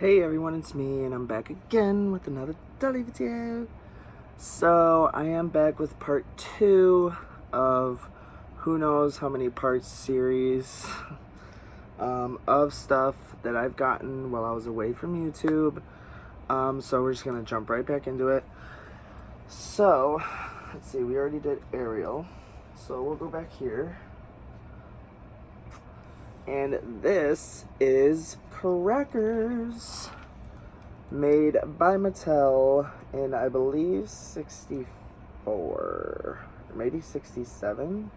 Hey everyone, it's me, and I'm back again with another Dolly video. So, I am back with part 2 of who knows how many parts series of stuff that I've gotten while I was away from YouTube. So we're just going to jump right back into it. So, let's see, we already did Ariel. So we'll go back here. And this is Crackers, made by Mattel in, I believe, 64, or maybe 67.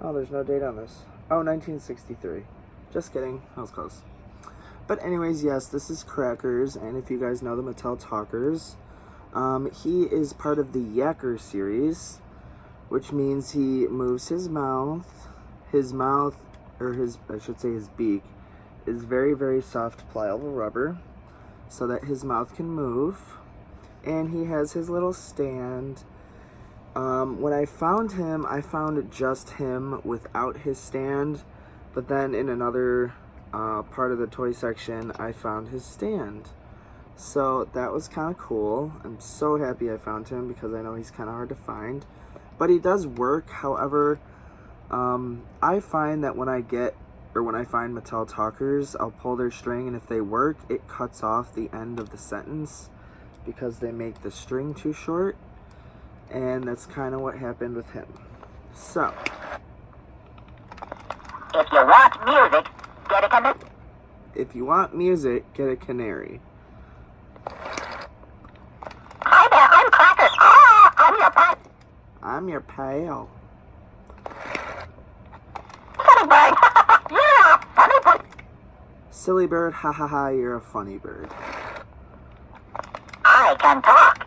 Oh, there's no date on this. Oh, 1963. Just kidding, I was close. But anyways, yes, this is Crackers, and if you guys know the Mattel Talkers, he is part of the Yacker series, which means he moves his mouth, or I should say his beak, is very, very soft, pliable rubber, so that his mouth can move, and he has his little stand. When I found him, I found just him without his stand, but then in another part of the toy section, I found his stand. So that was kind of cool. I'm so happy I found him because I know he's kind of hard to find. But he does work. However, I find that when I find Mattel Talkers, I'll pull their string, and if they work, it cuts off the end of the sentence because they make the string too short. And that's kind of what happened with him. So, if you want music, get a canary. If you want music, get a canary. Hi there, I'm Crackers. Ah, I'm your pet. I'm your pal. Funny bird. Yeah, funny bird. Silly bird, ha ha ha, you're a funny bird. I can talk.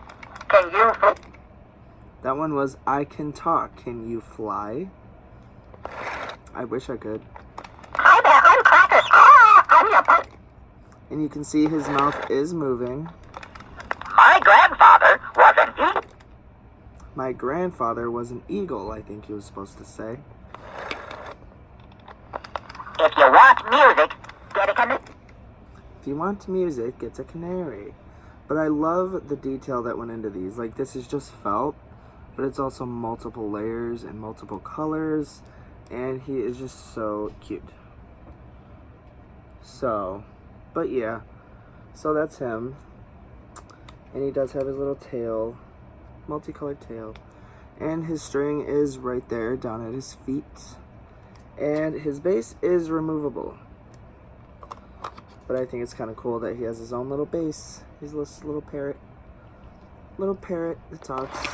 Can you fly? That one was, I can talk, can you fly? I wish I could. Hi there, I'm Crackers. Ah, I'm your pet. And you can see his mouth is moving. My grandfather was an eagle. My grandfather was an eagle, I think he was supposed to say. If you want music, get a canary. If you want music, get a canary. But I love the detail that went into these. Like, this is just felt, but it's also multiple layers and multiple colors, and he is just so cute. So, but yeah, so that's him. And he does have his little tail, multicolored tail, and his string is right there down at his feet, and his base is removable. But I think it's kind of cool that he has his own little base. He's this little parrot that talks.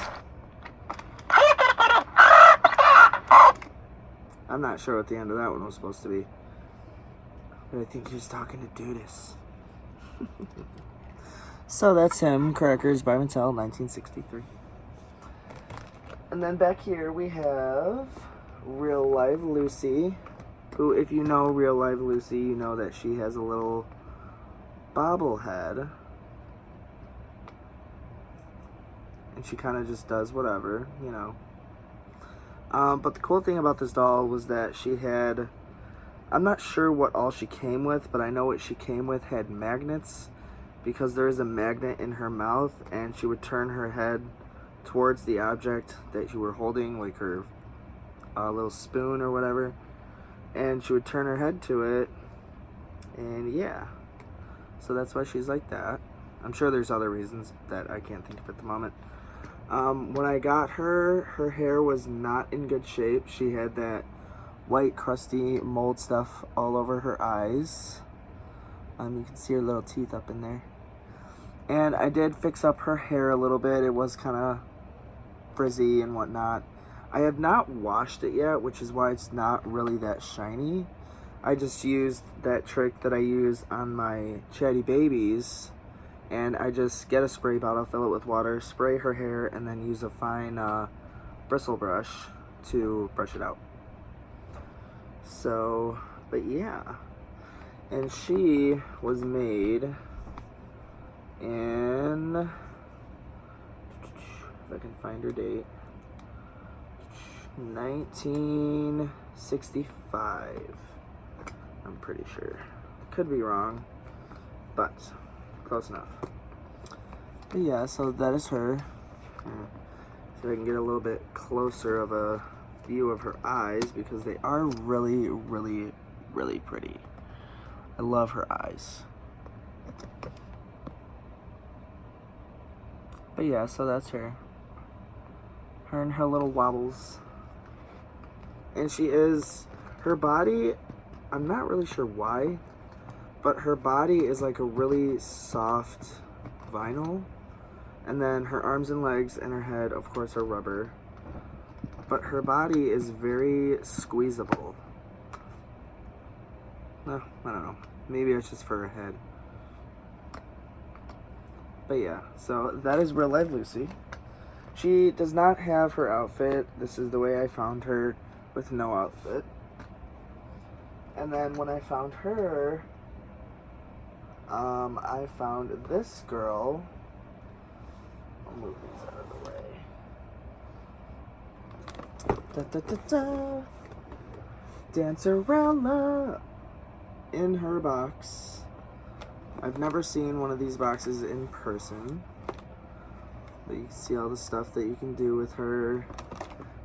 I'm not sure what the end of that one was supposed to be, but I think he was talking to Dudis. So that's him, Crackers by Mattel, 1963. And then back here we have Real Live Lucy, who, if you know Real Live Lucy, you know that she has a little bobblehead. And she kind of just does whatever, you know. But the cool thing about this doll was that she had, I'm not sure what all she came with, but I know what she came with had magnets, because there is a magnet in her mouth, and she would turn her head towards the object that you were holding, like her little spoon or whatever, and she would turn her head to it, and yeah, so that's why she's like that. I'm sure there's other reasons that I can't think of at the moment. When I got her, her hair was not in good shape. She had that white crusty mold stuff all over her eyes. You can see her little teeth up in there. And I did fix up her hair a little bit. It was kind of frizzy and whatnot. I have not washed it yet, which is why it's not really that shiny. I just used that trick that I use on my chatty babies, and I just get a spray bottle, fill it with water, spray her hair, and then use a fine bristle brush to brush it out. So, but yeah. And she was made in, if I can find her date, 1965. I'm pretty sure. Could be wrong, but close enough. But yeah, so that is her. So I can get a little bit closer of a view of her eyes because they are really, really, really pretty. I love her eyes. But yeah, so that's her. Her and her little wobbles. And her body, I'm not really sure why, but her body is like a really soft vinyl. And then her arms and legs and her head, of course, are rubber. But her body is very squeezable. No, I don't know. Maybe it's just for her head. But yeah, so that is real life Lucy. She does not have her outfit. This is the way I found her, with no outfit. And then when I found her, I found this girl. I'll move these out of the way. Da, da, da, da. Dancerella in her box. I've never seen one of these boxes in person. But you can see all the stuff that you can do with her.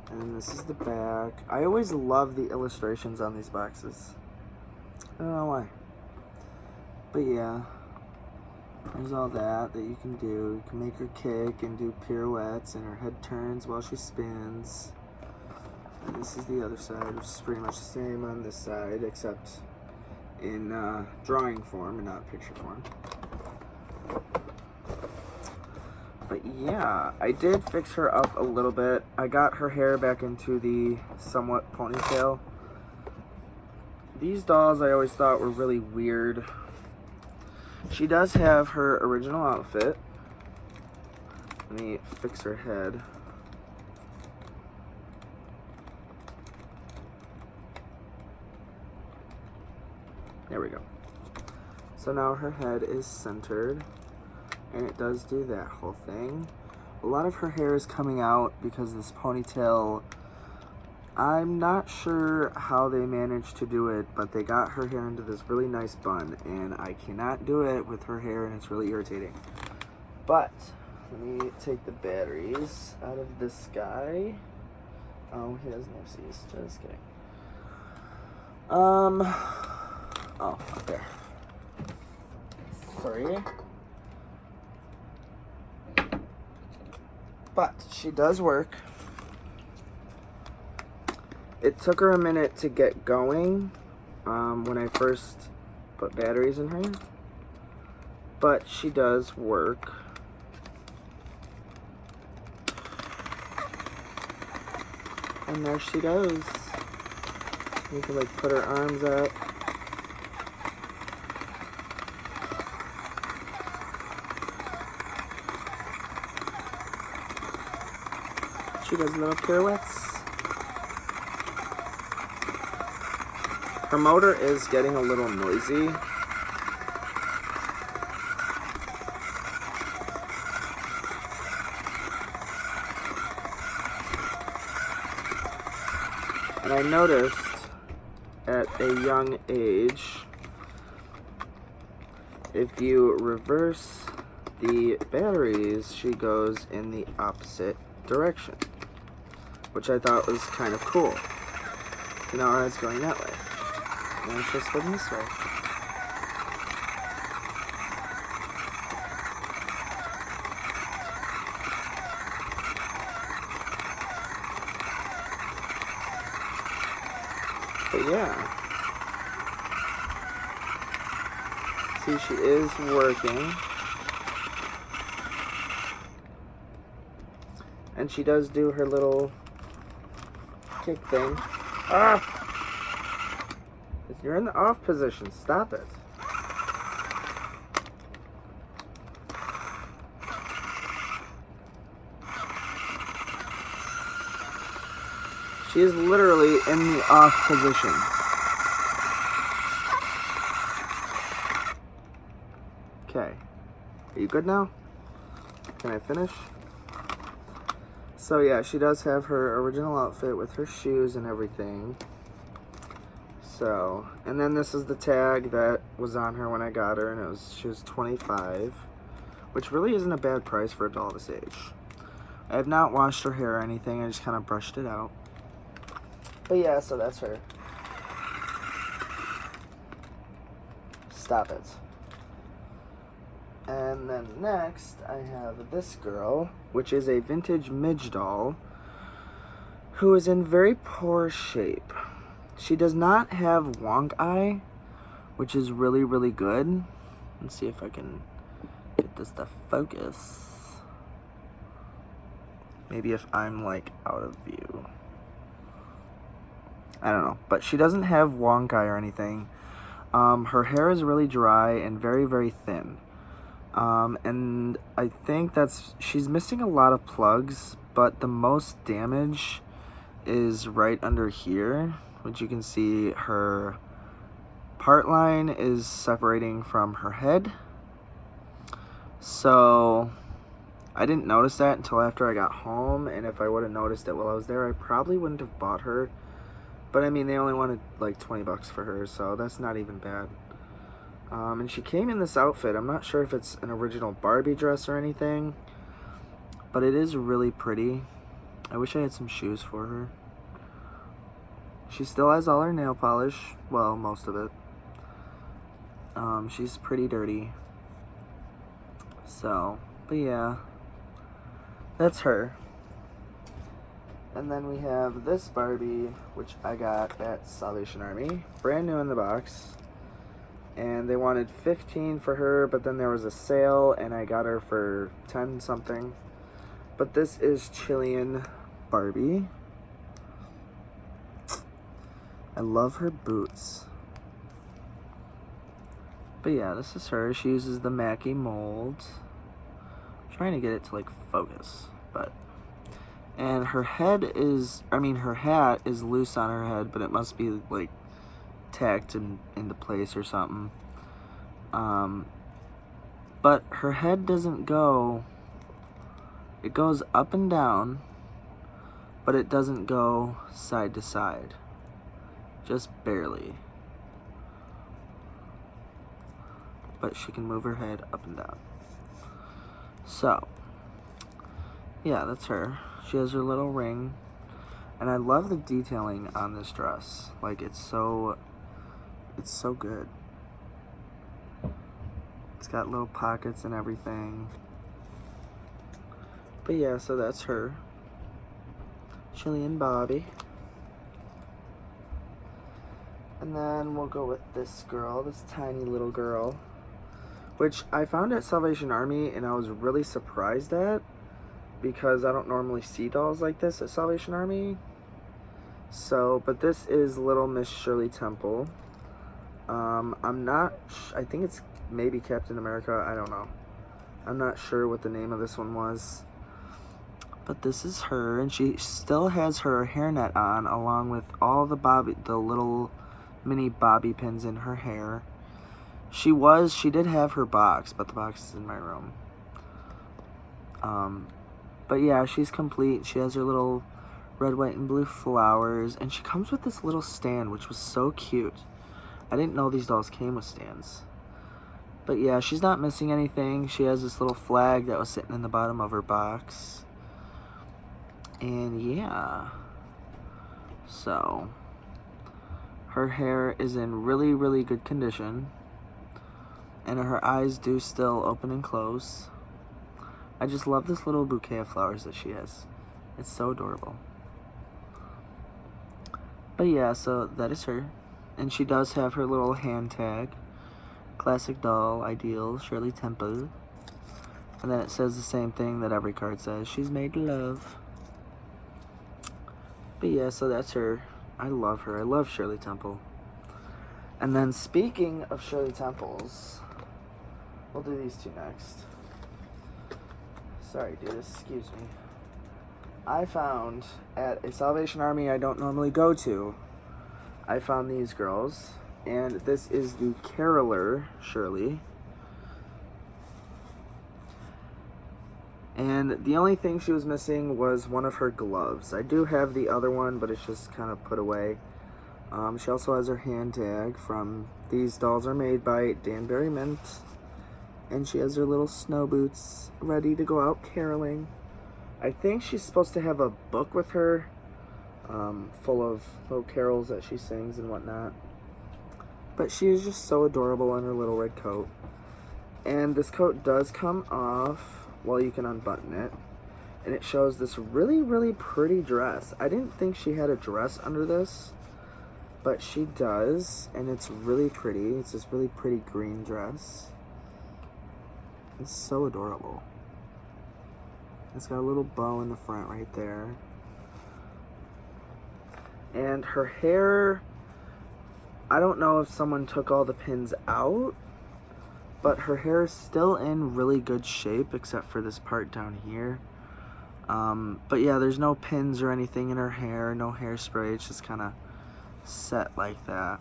And this is the back. I always love the illustrations on these boxes. I don't know why. But yeah. There's all that you can do. You can make her kick and do pirouettes, and her head turns while she spins. And this is the other side, which is pretty much the same on this side, except in drawing form and not picture form. But yeah, I did fix her up a little bit. I got her hair back into the somewhat ponytail. These dolls I always thought were really weird. She does have her original outfit. Let me fix her head. There we go. So now her head is centered, and it does do that whole thing. A lot of her hair is coming out because this ponytail, I'm not sure how they managed to do it, but they got her hair into this really nice bun, and I cannot do it with her hair, and it's really irritating. But let me take the batteries out of this guy. Oh, he doesn't have C's. Just kidding. Oh, up there. Sorry. But she does work. It took her a minute to get going when I first put batteries in her. But she does work. And there she goes. You can like put her arms up. She does little pirouettes. Her motor is getting a little noisy. And I noticed at a young age, if you reverse the batteries, she goes in the opposite direction, which I thought was kind of cool. So now it's going that way. And it's just going this way. But yeah. See, she is working. And she does do her little kick thing. Ah! You're in the off position. Stop it. She is literally in the off position. Okay. Are you good now? Can I finish? So yeah, she does have her original outfit with her shoes and everything. So, and then this is the tag that was on her when I got her, and she was $25, which really isn't a bad price for a doll this age. I have not washed her hair or anything, I just kind of brushed it out. But yeah, so that's her. Stop it. And then next, I have this girl, which is a vintage Midge doll, who is in very poor shape. She does not have wonk eye, which is really, really good. Let's see if I can get this to focus. Maybe if I'm, like, out of view. I don't know. But she doesn't have wonk eye or anything. Her hair is really dry and very, very thin. And I think she's missing a lot of plugs, but the most damage is right under here, which you can see her part line is separating from her head. So I didn't notice that until after I got home, and if I would have noticed it while I was there, I probably wouldn't have bought her. But I mean, they only wanted like $20 for her, so that's not even bad. And she came in this outfit. I'm not sure if it's an original Barbie dress or anything, but it is really pretty. I wish I had some shoes for her. She still has all her nail polish. Well, most of it. She's pretty dirty. So, but yeah. That's her. And then we have this Barbie, which I got at Salvation Army. Brand new in the box. And they wanted $15 for her, but then there was a sale, and I got her for $10 something. But this is Chilean Barbie. I love her boots. But yeah, this is her. She uses the Mackie mold. I'm trying to get it to like focus, but... And her hat is loose on her head, but it must be like tacked into place or something. But her head doesn't go, it goes up and down, but it doesn't go side to side, just barely. But she can move her head up and down. So, yeah, that's her. She has her little ring, and I love the detailing on this dress. Like, it's so good. It's got little pockets and everything. But yeah, so that's her. Chilean Barbie. And then we'll go with this girl, this tiny little girl, which I found at Salvation Army, and I was really surprised at, because I don't normally see dolls like this at Salvation Army. So, but this is little Miss Shirley Temple. I think it's maybe Captain America, I don't know. I'm not sure what the name of this one was. But this is her, and she still has her hairnet on, along with all the little mini bobby pins in her hair. She did have her box, but the box is in my room. But yeah, she's complete. She has her little red, white, and blue flowers, and she comes with this little stand, which was so cute. I didn't know these dolls came with stands. But yeah, she's not missing anything. She has this little flag that was sitting in the bottom of her box. And yeah. So, her hair is in really, really good condition. And her eyes do still open and close. I just love this little bouquet of flowers that she has. It's so adorable. But yeah, so that is her. And she does have her little hand tag. Classic doll, ideal, Shirley Temple. And then it says the same thing that every card says. She's made to love. But yeah, so that's her. I love her. I love Shirley Temple. And then speaking of Shirley Temples, we'll do these two next. Sorry, dude, excuse me. I found at a Salvation Army I don't normally go to, I found these girls, and this is the Caroler Shirley. And the only thing she was missing was one of her gloves. I do have the other one, but it's just kind of put away. She also has her hand tag from these dolls are made by Danbury Mint. And she has her little snow boots ready to go out caroling. I think she's supposed to have a book with her full of little carols that she sings and whatnot. But she is just so adorable in her little red coat. And this coat does come off, well, you can unbutton it. And it shows this really, really pretty dress. I didn't think she had a dress under this, but she does. And it's really pretty. It's this really pretty green dress. It's so adorable. It's got a little bow in the front right there. And her hair, I don't know if someone took all the pins out, but her hair is still in really good shape except for this part down here. But yeah, there's no pins or anything in her hair, no hairspray. It's just kind of set like that.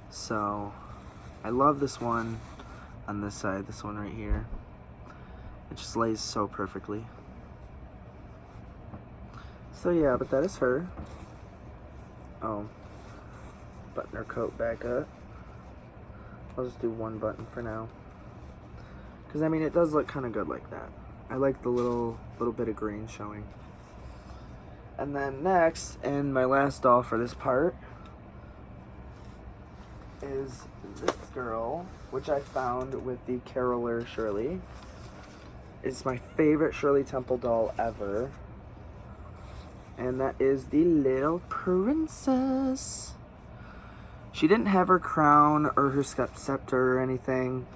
So I love this one on this side, this one right here. It just lays so perfectly. So yeah, but that is her. Oh, button her coat back up. I'll just do one button for now. Because, I mean, it does look kind of good like that. I like the little bit of green showing. And then next, and my last doll for this part, is this girl, which I found with the Caroler Shirley. It's my favorite Shirley Temple doll ever. And that is the little princess. She didn't have her crown or her scepter or anything.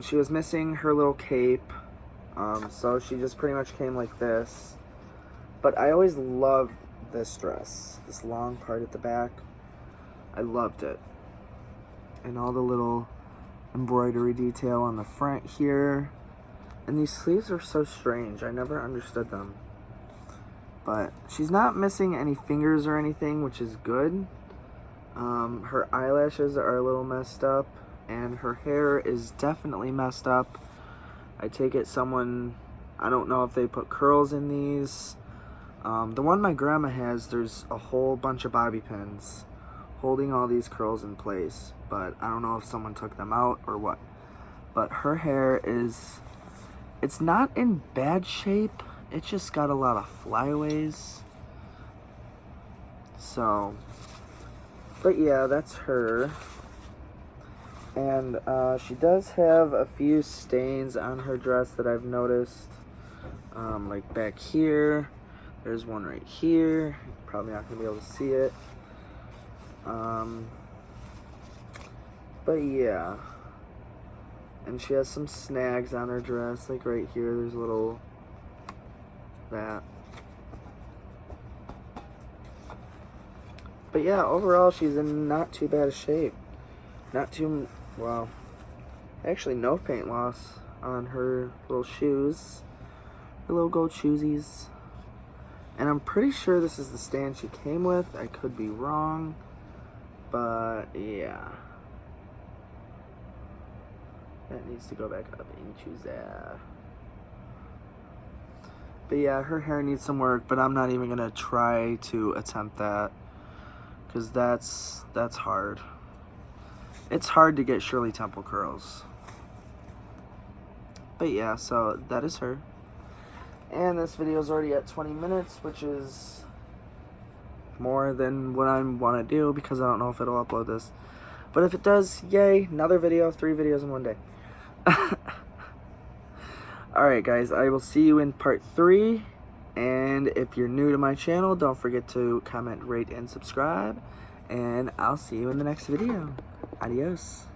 She was missing her little cape. So she just pretty much came like this. But I always loved this dress. This long part at the back. I loved it. And all the little embroidery detail on the front here. And these sleeves are so strange. I never understood them. But she's not missing any fingers or anything, which is good. Her eyelashes are a little messed up. And her hair is definitely messed up. I take it someone, I don't know if they put curls in these. The one my grandma has, there's a whole bunch of bobby pins holding all these curls in place. But I don't know if someone took them out or what. But her hair is, it's not in bad shape. It's just got a lot of flyaways. So, but yeah, that's her. And she does have a few stains on her dress that I've noticed. Like back here. There's one right here. Probably not going to be able to see it. But yeah. And she has some snags on her dress. Like right here, there's a little... that. But yeah, overall, she's in not too bad a shape. Not too... well, actually no paint loss on her little shoes. Her little gold shoesies. And I'm pretty sure this is the stand she came with. I could be wrong. But, yeah. That needs to go back up into that. But yeah, her hair needs some work, but I'm not even going to try to attempt that. Because that's hard. It's hard to get Shirley Temple curls. But yeah, so that is her. And this video is already at 20 minutes, which is more than what I want to do because I don't know if it'll upload this. But if it does, yay, another video, 3 videos in one day. Alright guys, I will see you in part 3. And if you're new to my channel, don't forget to comment, rate, and subscribe. And I'll see you in the next video. Adios.